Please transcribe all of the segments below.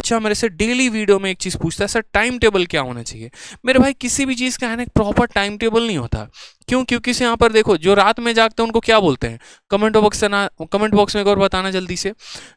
बच्चा मेरे से डेली वीडियो में एक चीज़ पूछता है, सर टाइम टेबल क्या होना चाहिए। मेरे भाई किसी भी चीज़ का है ना एक प्रॉपर टाइम टेबल नहीं होता। क्यों? क्योंकि से यहाँ पर देखो, जो रात में जागते हैं उनको क्या बोलते हैं, कमेंट बॉक्स में एक और बताना जल्दी से।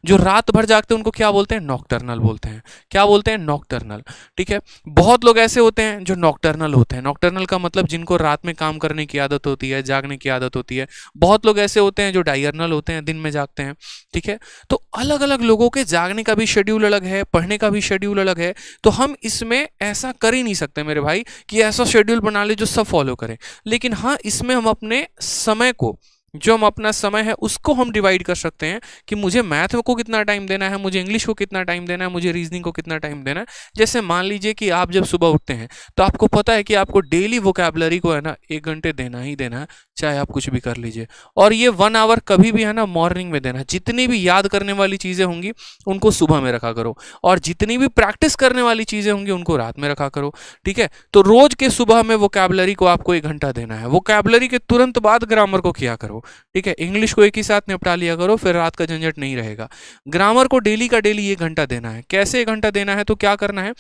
जो रात भर जागते हैं उनको क्या बोलते हैं? नॉकटर्नल बोलते हैं। क्या बोलते हैं? नॉकटर्नल। ठीक है, बहुत लोग ऐसे होते हैं जो नॉकटर्नल होते हैं। नॉकटर्नल का मतलब जिनको रात में काम करने की आदत होती है, जागने की आदत होती है। बहुत लोग ऐसे होते हैं जो डायर्नल होते हैं, दिन में जागते हैं। ठीक है, तो अलग अलग लोगों के जागने का भी शेड्यूल अलग है, पढ़ने का भी शेड्यूल अलग है। तो हम इसमें ऐसा कर ही नहीं सकते मेरे भाई कि ऐसा शेड्यूल बना ले जो सब फॉलो करें। लेकिन हाँ, इसमें हम अपने समय को, जो हम अपना समय है उसको हम डिवाइड कर सकते हैं कि मुझे मैथ को कितना टाइम देना है, मुझे इंग्लिश को कितना टाइम देना है, मुझे रीजनिंग को कितना टाइम देना है। जैसे मान लीजिए कि आप जब सुबह उठते हैं तो आपको पता है कि आपको डेली वोकैबुलरी को है ना 1 घंटे देना ही देना है, चाहे आप कुछ भी कर लीजिए। और ये 1 आवर कभी भी है ना मॉर्निंग में देना है। जितनी भी याद करने वाली चीज़ें होंगी उनको सुबह में रखा करो, और जितनी भी प्रैक्टिस करने वाली चीज़ें होंगी उनको रात में रखा करो। ठीक है, तो रोज के सुबह में वोकैबुलरी को आपको 1 घंटा देना है। वोकैबुलरी के तुरंत बाद ग्रामर को किया करो। ठीक है, इंग्लिश को एक ही साथ निपटा लिया करो, फिर रात का झंझट नहीं रहेगा। ग्रामर को डेली का डेली 1 घंटा देना है। कैसे 1 घंटा देना है? तो क्या करना है,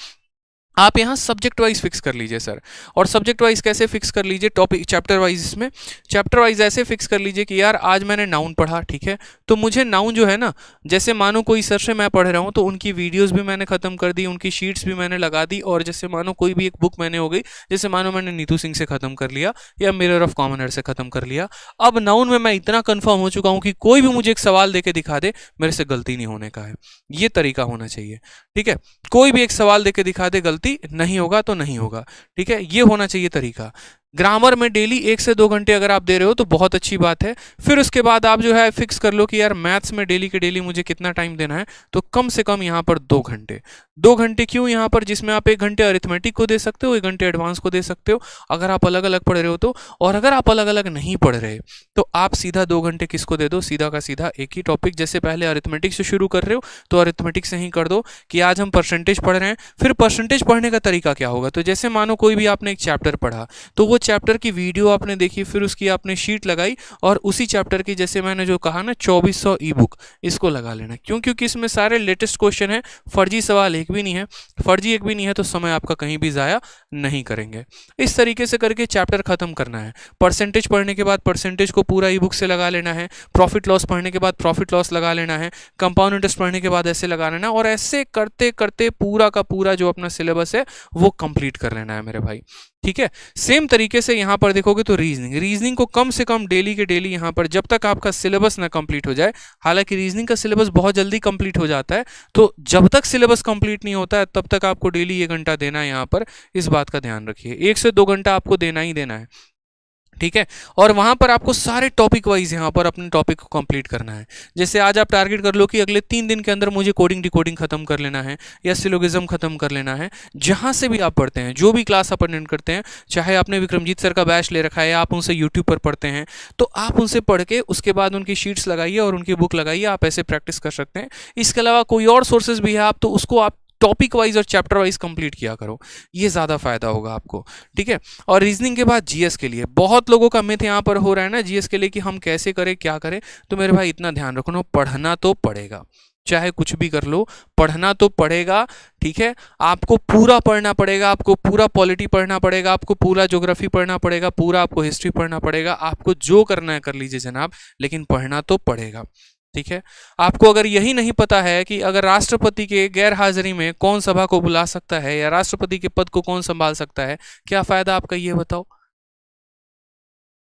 आप यहाँ सब्जेक्ट वाइज फिक्स कर लीजिए सर। और सब्जेक्ट वाइज कैसे फिक्स कर लीजिए? Topic chapter wise. इसमें चैप्टर वाइज ऐसे फिक्स कर लीजिए कि यार आज मैंने नाउन पढ़ा, ठीक है, तो मुझे नाउन जो है ना, जैसे मानो कोई सर से मैं पढ़ रहा हूँ तो उनकी वीडियोस भी मैंने खत्म कर दी, उनकी शीट्स भी मैंने लगा दी। और जैसे मानो कोई भी एक बुक मैंने हो गई, जैसे मानो मैंने नीतू सिंह से खत्म कर लिया या मिरर ऑफ कॉमन एयर से खत्म कर लिया। अब नाउन में मैं इतना कन्फर्म हो चुका हूँ कि कोई भी मुझे एक सवाल दे के दिखा दे, मेरे से गलती नहीं होने का है। ये तरीका होना चाहिए। ठीक है, कोई भी एक सवाल देके दिखा दे, गलती नहीं होगा तो नहीं होगा। ठीक है, ये होना चाहिए तरीका। ग्रामर में डेली 1 से 2 घंटे अगर आप दे रहे हो तो बहुत अच्छी बात है। फिर उसके बाद आप जो है फिक्स कर लो कि यार मैथ्स में डेली के डेली मुझे कितना टाइम देना है, तो कम से कम यहाँ पर 2 घंटे। 2 घंटे क्यों यहाँ पर? जिसमें आप 1 घंटे अरिथमेटिक को दे सकते हो, 1 घंटे एडवांस को दे सकते हो, अगर आप अलग अलग पढ़ रहे हो तो। और अगर आप अलग अलग नहीं पढ़ रहे तो आप सीधा 2 घंटे किसको दे दो? सीधा का सीधा एक ही टॉपिक। जैसे पहले अरिथमेटिक से शुरू कर रहे हो तो अरिथमेटिक से ही कर दो कि आज हम परसेंटेज पढ़ रहे हैं। फिर परसेंटेज पढ़ने का तरीका क्या होगा? तो जैसे मानो कोई भी आपने एक चैप्टर पढ़ा, तो वो चैप्टर की वीडियो आपने देखी, फिर उसकी आपने शीट लगाई, और उसी चैप्टर की जैसे मैंने जो कहा ना 2400 ई बुक, इसको लगा लेना। क्यों? क्योंकि इसमें सारे लेटेस्ट क्वेश्चन है, फर्जी सवाल एक भी नहीं है। फर्जी एक भी नहीं है तो समय आपका कहीं भी ज़ाया नहीं करेंगे। इस तरीके से करके चैप्टर खत्म करना है। परसेंटेज पढ़ने के बाद परसेंटेज को पूरा ई बुक से लगा लेना है। प्रॉफिट लॉस पढ़ने के बाद प्रॉफिट लॉस लगा लेना है। कंपाउंड इंटरेस्ट पढ़ने के बाद ऐसे लगा लेना, और ऐसे करते करते पूरा का पूरा जो अपना सिलेबस है वो कंप्लीट कर लेना है मेरे भाई। ठीक है, सेम तरीके से यहाँ पर देखोगे तो रीजनिंग को कम से कम डेली के डेली यहाँ पर, जब तक आपका सिलेबस ना कंप्लीट हो जाए। हालांकि रीजनिंग का सिलेबस बहुत जल्दी कंप्लीट हो जाता है, तो जब तक सिलेबस कंप्लीट नहीं होता है तब तक आपको डेली 1 घंटा देना है। यहाँ पर इस बात का ध्यान रखिए, 1 से 2 घंटा आपको देना ही देना है। ठीक है, और वहां पर आपको सारे टॉपिक वाइज यहाँ पर अपने टॉपिक को कंप्लीट करना है। जैसे आज आप टारगेट कर लो कि अगले 3 दिन के अंदर मुझे कोडिंग डिकोडिंग खत्म कर लेना है, या सिलोगिज्म खत्म कर लेना है। जहां से भी आप पढ़ते हैं, जो भी क्लास आप अटेंड करते हैं, चाहे आपने विक्रमजीत सर का बैच ले रखा है या आप उनसे यूट्यूब पर पढ़ते हैं, तो आप उनसे पढ़ के उसके बाद उनकी शीट्स लगाइए और उनकी बुक लगाइए। आप ऐसे प्रैक्टिस कर सकते हैं। इसके अलावा कोई और सोर्सेज भी है आप तो उसको आप टॉपिक वाइज और चैप्टर वाइज कंप्लीट किया करो, ये ज़्यादा फायदा होगा आपको। ठीक है, और रीजनिंग के बाद जीएस के लिए बहुत लोगों का मिथ यहाँ पर हो रहा है ना जीएस के लिए कि हम कैसे करें, क्या करें। तो मेरे भाई इतना ध्यान रखना, पढ़ना तो पड़ेगा, चाहे कुछ भी कर लो, पढ़ना तो पड़ेगा। ठीक है, आपको पूरा पढ़ना पड़ेगा, आपको पूरा पॉलिटी पढ़ना पड़ेगा, आपको पूरा ज्योग्राफी पढ़ना पड़ेगा, पूरा आपको हिस्ट्री पढ़ना पड़ेगा। आपको जो करना है कर लीजिए जनाब, लेकिन पढ़ना तो पड़ेगा। ठीक है, आपको अगर यही नहीं पता है कि अगर राष्ट्रपति के गैर हाजिरी में कौन सभा को बुला सकता है या राष्ट्रपति के पद को कौन संभाल सकता है, क्या फायदा आपका, ये बताओ।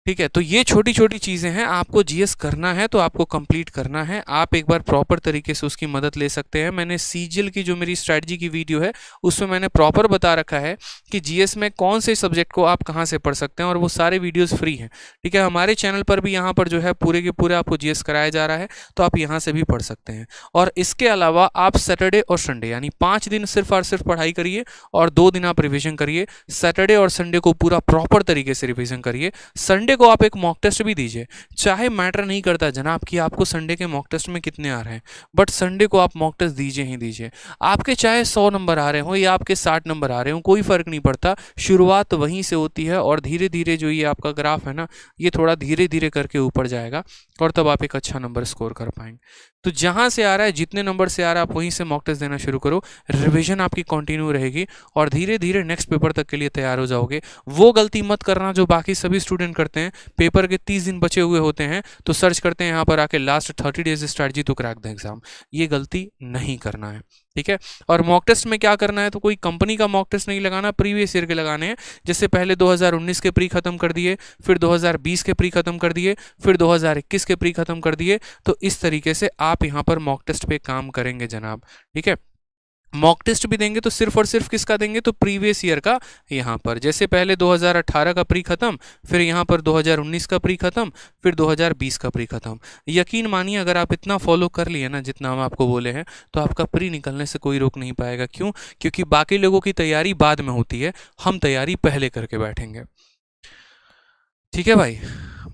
ठीक है, तो ये छोटी छोटी चीज़ें हैं। आपको जीएस करना है तो आपको कंप्लीट करना है। आप एक बार प्रॉपर तरीके से उसकी मदद ले सकते हैं। मैंने सीजीएल की जो मेरी स्ट्रैटेजी की वीडियो है उसमें मैंने प्रॉपर बता रखा है कि जीएस में कौन से सब्जेक्ट को आप कहाँ से पढ़ सकते हैं, और वो सारे वीडियोस फ्री हैं। ठीक है, हमारे चैनल पर भी यहाँ पर जो है पूरे के पूरे आपको जीएस कराया जा रहा है, तो आप यहाँ से भी पढ़ सकते हैं। और इसके अलावा आप सैटरडे और संडे यानी 5 दिन सिर्फ और सिर्फ पढ़ाई करिए और 2 दिन आप रिविजन करिए। सैटरडे और संडे को पूरा प्रॉपर तरीके से रिविजन करिए। संडे को आप एक मॉक टेस्ट भी दीजिए। चाहे मैटर नहीं करता जनाब कि आपको संडे के मॉक टेस्ट में कितने आ रहे हैं, बट संडे को आप मॉक टेस्ट दीजिए ही दीजिए। आपके चाहे 100 नंबर आ रहे हो या आपके 60 नंबर आ रहे हो, कोई फर्क नहीं पड़ता। शुरुआत वहीं से होती है और धीरे धीरे जो ये आपका ग्राफ है ना, ये थोड़ा धीरे धीरे करके ऊपर जाएगा और तब आप एक अच्छा नंबर स्कोर कर पाएंगे। तो जहां से आ रहा है, जितने नंबर से आ रहा है, आप वहीं से मॉक टेस्ट देना शुरू करो। रिवीजन आपकी कंटिन्यू रहेगी और धीरे धीरे नेक्स्ट पेपर तक के लिए तैयार हो जाओगे। वो गलती मत करना जो बाकी सभी स्टूडेंट करते हैं, पेपर के 30 दिन बचे हुए होते हैं तो सर्च करते हैं यहाँ पर आके last 30 days strategy to crack the exam. ये गलती नहीं करना है, ठीक है। और मॉक टेस्ट में क्या करना है, तो कोई कंपनी का मॉक टेस्ट नहीं लगाना, प्रीवियस ईयर के लगाने हैं। जैसे पहले 2019 के प्री खत्म कर दिए, फिर 2020 के प्री खत्म कर दिए, फिर 2021 के प्री खत्म कर दिए। तो इस तरीके से आप यहाँ पर मॉक टेस्ट पे काम करेंगे जनाब, ठीक है। मॉक टेस्ट भी देंगे तो सिर्फ और सिर्फ किसका देंगे, तो प्रीवियस ईयर का। यहाँ पर जैसे पहले 2018 का प्री खत्म, फिर यहाँ पर 2019 का प्री खत्म, फिर 2020 का प्री खत्म। यकीन मानिए अगर आप इतना फॉलो कर लिए ना जितना हम आपको बोले हैं, तो आपका प्री निकलने से कोई रोक नहीं पाएगा। क्यों? क्योंकि बाकी लोगों की तैयारी बाद में होती है, हम तैयारी पहले करके बैठेंगे, ठीक है भाई,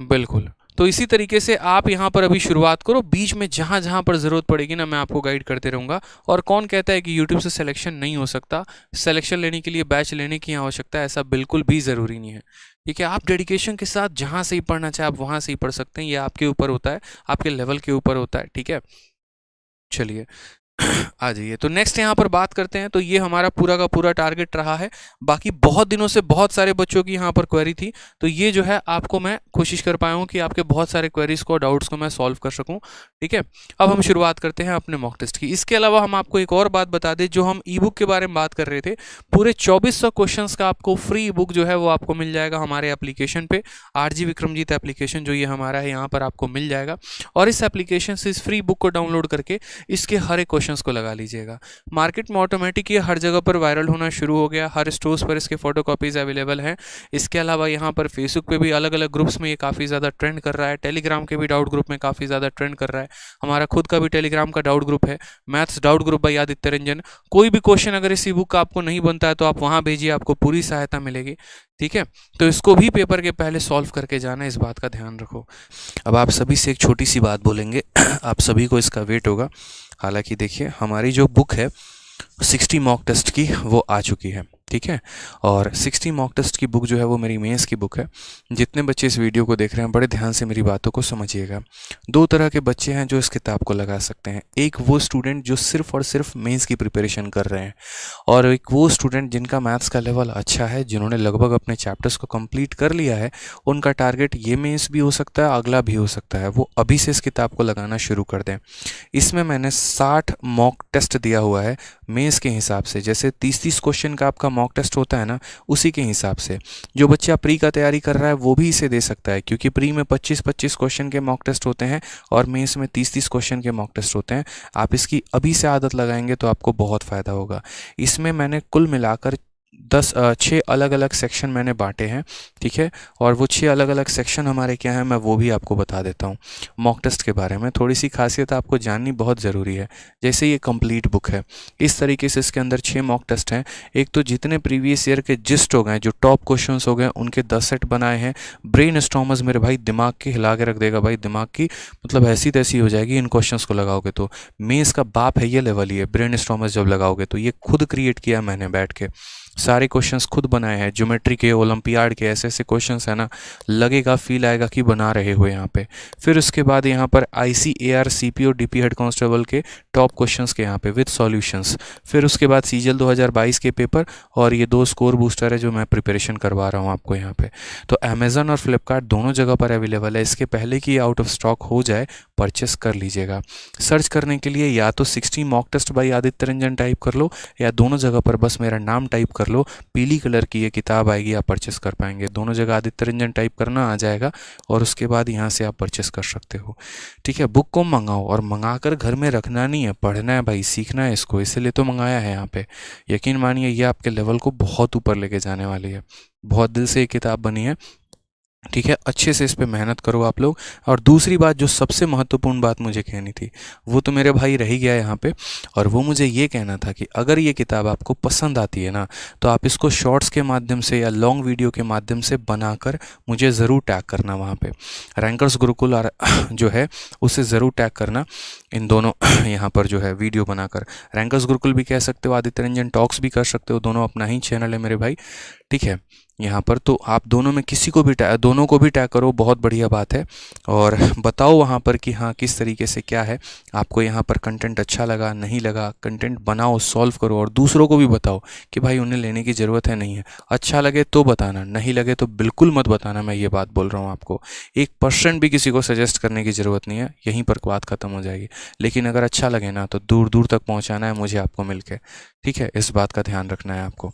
बिल्कुल। तो इसी तरीके से आप यहाँ पर अभी शुरुआत करो, बीच में जहाँ जहाँ पर ज़रूरत पड़ेगी ना मैं आपको गाइड करते रहूँगा। और कौन कहता है कि YouTube से सिलेक्शन नहीं हो सकता, सिलेक्शन लेने के लिए बैच लेने की आवश्यकता है, ऐसा बिल्कुल भी ज़रूरी नहीं है, ठीक है। आप डेडिकेशन के साथ जहाँ से ही पढ़ना चाहे आप वहाँ से ही पढ़ सकते हैं, ये आपके ऊपर होता है, आपके लेवल के ऊपर होता है, ठीक है। चलिए आ जाइए, तो नेक्स्ट यहाँ पर बात करते हैं। तो ये हमारा पूरा का पूरा टारगेट रहा है। बाकी बहुत दिनों से बहुत सारे बच्चों की यहाँ पर क्वेरी थी, तो ये जो है आपको मैं कोशिश कर पाया हूँ कि आपके बहुत सारे क्वेरीज को, डाउट्स को मैं सॉल्व कर सकूँ, ठीक है। अब हम शुरुआत करते हैं अपने मॉक टेस्ट की। इसके अलावा हम आपको एक और बात बता दें, जो हम ई बुक के बारे में बात कर रहे थे, पूरे 2400 क्वेश्चन का आपको फ्री बुक जो है वो आपको मिल जाएगा हमारे एप्लीकेशन पे, RG विक्रमजीत एप्लीकेशन जो ये हमारा है यहाँ पर आपको मिल जाएगा। और इस एप्लीकेशन से इस फ्री बुक को डाउनलोड करके इसके हर एक क्वेश्चंस को लगा लीजिएगा। मार्केट में ऑटोमेटिक ये हर जगह पर वायरल होना शुरू हो गया, हर स्टोर्स पर इसके फोटोकॉपीज अवेलेबल हैं। इसके अलावा यहाँ पर फेसबुक पे भी अलग अलग ग्रुप्स में ये काफ़ी ज़्यादा ट्रेंड कर रहा है, टेलीग्राम के भी डाउट ग्रुप में काफ़ी ज़्यादा ट्रेंड कर रहा है। हमारा खुद का भी टेलीग्राम का डाउट ग्रुप है, maths doubt group by Aditya Ranjan. कोई भी क्वेश्चन अगर इस ई बुक का आपको नहीं बनता है तो आप वहाँ भेजिए, आपको पूरी सहायता मिलेगी, ठीक है। तो इसको भी पेपर के पहले सॉल्व करके जाना, इस बात का ध्यान रखो। अब आप सभी से एक छोटी सी बात बोलेंगे, आप सभी को इसका वेट होगा। हालांकि देखिए हमारी जो बुक है 60 मॉक टेस्ट की वो आ चुकी है, ठीक है। और 60 मॉक टेस्ट की बुक जो है वो मेरी मेंस की बुक है। जितने बच्चे इस वीडियो को देख रहे हैं बड़े ध्यान से मेरी बातों को समझिएगा। दो तरह के बच्चे हैं जो इस किताब को लगा सकते हैं। एक वो स्टूडेंट जो सिर्फ और सिर्फ मेंस की प्रिपरेशन कर रहे हैं, और एक वो स्टूडेंट जिनका मैथ्स का लेवल अच्छा है, जिन्होंने लगभग अपने चैप्टर्स को कंप्लीट कर लिया है। उनका टारगेट ये मेंस भी हो सकता है, अगला भी हो सकता है। वो अभी से इस किताब को लगाना शुरू कर दें। इसमें मैंने 60 मॉक टेस्ट दिया हुआ है मेंस के हिसाब से। जैसे 30-30 क्वेश्चन का आपका मॉक टेस्ट होता है ना, उसी के हिसाब से जो बच्चा प्री का तैयारी कर रहा है वो भी इसे दे सकता है, क्योंकि प्री में 25-25 क्वेश्चन के मॉक टेस्ट होते हैं और मेंस में 30-30 क्वेश्चन के मॉक टेस्ट होते हैं। आप इसकी अभी से आदत लगाएंगे तो आपको बहुत फ़ायदा होगा। इसमें मैंने कुल मिलाकर 6 अलग अलग सेक्शन मैंने बांटे हैं, ठीक है। और वो 6 अलग अलग सेक्शन हमारे क्या हैं मैं वो भी आपको बता देता हूँ। मॉक टेस्ट के बारे में थोड़ी सी खासियत आपको जाननी बहुत ज़रूरी है। जैसे ये कंप्लीट बुक है, इस तरीके से इसके अंदर 6 मॉक टेस्ट हैं। एक तो जितने प्रीवियस ईयर के जिस्ट हो गए, जो टॉप क्वेश्चन हो गए, उनके 10 सेट बनाए हैं। ब्रेन स्टॉर्मर्स मेरे भाई दिमाग के हिला के रख देगा भाई, दिमाग की मतलब ऐसी तैसी हो जाएगी इन क्वेश्चन को लगाओगे तो। मेंस का बाप है ये लेवल ही है ब्रेन स्टॉर्मर्स जब लगाओगे तो। ये खुद क्रिएट किया मैंने बैठ के, सारे क्वेश्चंस खुद बनाए हैं। ज्योमेट्री के, ओलंपियाड के, ऐसे ऐसे क्वेश्चंस है ना, लगेगा फील आएगा कि बना रहे हो यहाँ पे। फिर उसके बाद यहाँ पर ICAR CP और DP हेड कांस्टेबल के टॉप क्वेश्चंस के यहाँ पे विद सॉल्यूशंस। फिर उसके बाद CGL 2022 के पेपर, और ये 2 स्कोर बूस्टर है जो मैं प्रिपरेशन करवा रहा हूँ आपको यहाँ पे। तो अमेजन और फ्लिपकार्ट दोनों जगह पर अवेलेबल है। इसके पहले कि आउट ऑफ स्टॉक हो जाए परचेस कर लीजिएगा। सर्च करने के लिए या तो 60 mock test by Aditya Ranjan type कर लो, या दोनों जगह पर बस मेरा नाम टाइप कर लो, पीली कलर की ये किताब आएगी, आप परचेस कर पाएंगे। दोनों जगह आदित्य रंजन टाइप करना आ जाएगा और उसके बाद यहाँ से आप परचेस कर सकते हो, ठीक है। बुक को मंगाओ, और मंगाकर घर में रखना नहीं है, पढ़ना है भाई, सीखना है इसको, इसीलिए तो मंगाया है यहाँ पे। यकीन मानिए ये आपके लेवल को बहुत ऊपर लेके जाने वाली है। बहुत दिल से ये किताब बनी है, ठीक है। अच्छे से इस पे मेहनत करो आप लोग। और दूसरी बात, जो सबसे महत्वपूर्ण बात मुझे कहनी थी, वो तो मेरे भाई रह ही गया यहाँ पे, और वो मुझे ये कहना था कि अगर ये किताब आपको पसंद आती है ना, तो आप इसको शॉर्ट्स के माध्यम से या लॉन्ग वीडियो के माध्यम से बनाकर मुझे ज़रूर टैग करना वहाँ पे। रैंकर्स गुरुकुल और जो है उसे ज़रूर टैग करना, इन दोनों यहाँ पर जो है वीडियो बनाकर। रैंकर्स गुरुकुल भी कह सकते हो, आदित्य रंजन टॉक्स भी कर सकते हो, दोनों अपना ही चैनल है मेरे भाई, ठीक है। यहाँ पर, तो आप दोनों में किसी को भी दोनों को भी टैग करो, बहुत बढ़िया बात है। और बताओ वहाँ पर कि हाँ किस तरीके से क्या है, आपको यहाँ पर कंटेंट अच्छा लगा नहीं लगा, कंटेंट बनाओ, सॉल्व करो और दूसरों को भी बताओ कि भाई उन्हें लेने की ज़रूरत है नहीं है। अच्छा लगे तो बताना, नहीं लगे तो बिल्कुल मत बताना, मैं ये बात बोल रहा हूँ आपको। 1% भी किसी को सजेस्ट करने की ज़रूरत नहीं है, यहीं पर बात ख़त्म हो जाएगी। लेकिन अगर अच्छा लगे ना तो दूर दूर तक पहुँचाना है मुझे आपको मिल के, ठीक है, इस बात का ध्यान रखना है आपको।